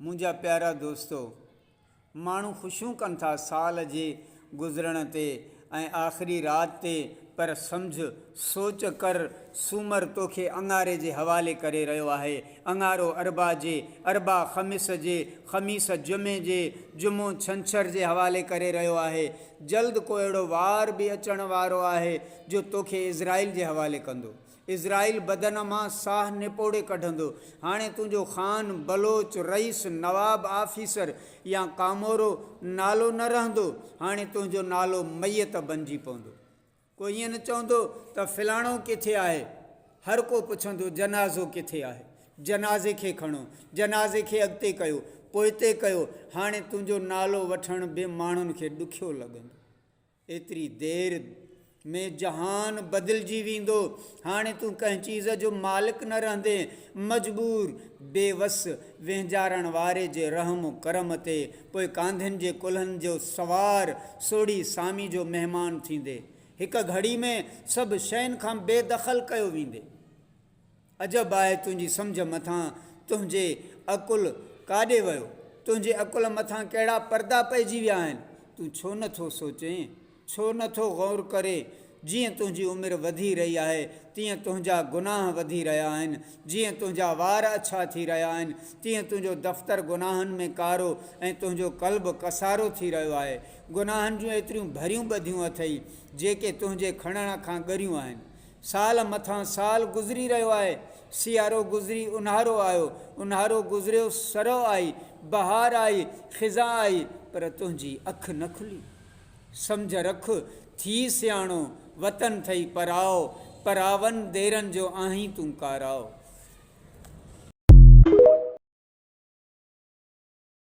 मुंहिंजा प्यारा दोस्तो, माण्हू ख़ुशियूं कनि था साल जे गुज़रण ते ऐं आख़िरी राति ते, पर सम्झ सोच कर सूमर तोखे अंगारे जे हवाले करे रहियो आहे। अंगारो अरबा जे, अरबा ख़मीस जे, ख़मीस जुमे जे, जुमो छंछर जे हवाले करे रहियो आहे। जल्द को अहिड़ो वार बि अचण वारो आहे जो तोखे इज़राइल जे हवाले कंदो। इज़राइल बदन मां साह निपोड़े कढंदो। हाणे तुंहिंजो ख़ान, बलोच, रईस, नवाब, आफ़ीसर या कामोरो नालो न रहंदो। हाणे तुंहिंजो नालो मैयत बणिजी पवंदो। कोई ईअं न चवंदो त फ़लाणो किथे आहे, हर को पुछंदो जनाज़ो किथे आहे। जनाज़े खे खणो, जनाज़े खे अॻिते कयो, पोइते कयो। हाणे तुंहिंजो नालो वठण बि माण्हुनि खे ॾुखियो लॻंदो। एतिरी देरि में जहान बदिलजी वेंदो। हाणे तूं कंहिं चीज़ जो मालिक न रहंदे, मजबूर, बेवस, वेंजारण वारे जे रहम करम ते, पोइ कांधियुनि जे कुल्हनि जो सवार, सोढ़ी सामी जो महिमान थींदे। हिक घड़ी में सभु शयुनि खां बेदख़ल कयो वेंदे। अजब आहे तुंहिंजी सम्झ मथां तुंहिंजे अकुल काॾे वियो। तुंहिंजे अकुल मथां कहिड़ा पर्दा पइजी विया आहिनि। तूं छो नथो सोचें, छो नथो ग़ौर करे? जीअं तुंहिंजी उमिरि वधी रही आहे, तीअं तुंहिंजा गुनाह वधी रहिया आहिनि। जीअं तुंहिंजा वार अछा थी रहिया आहिनि, तीअं तुंहिंजो दफ़्तरु गुनाहनि में कारो ऐं तुंहिंजो क़ल्ब कसारो थी रहियो आहे। गुनाहनि जूं एतिरियूं भरियूं ॿधियूं अथई जेके तुंहिंजे खणण खां ॻरियूं आहिनि। साल मथां साल गुज़री रहियो आहे। सियारो गुज़री ऊन्हारो आयो, ऊन्हारो गुज़रियो सरउ आई, बहार आई, ख़िज़ा आई, पर तुंहिंजी अखि न खुली। सम्झ रख, थी सियाणो, वतन थई पराओ, परावन देरनि जो आहीं तूं काराओ।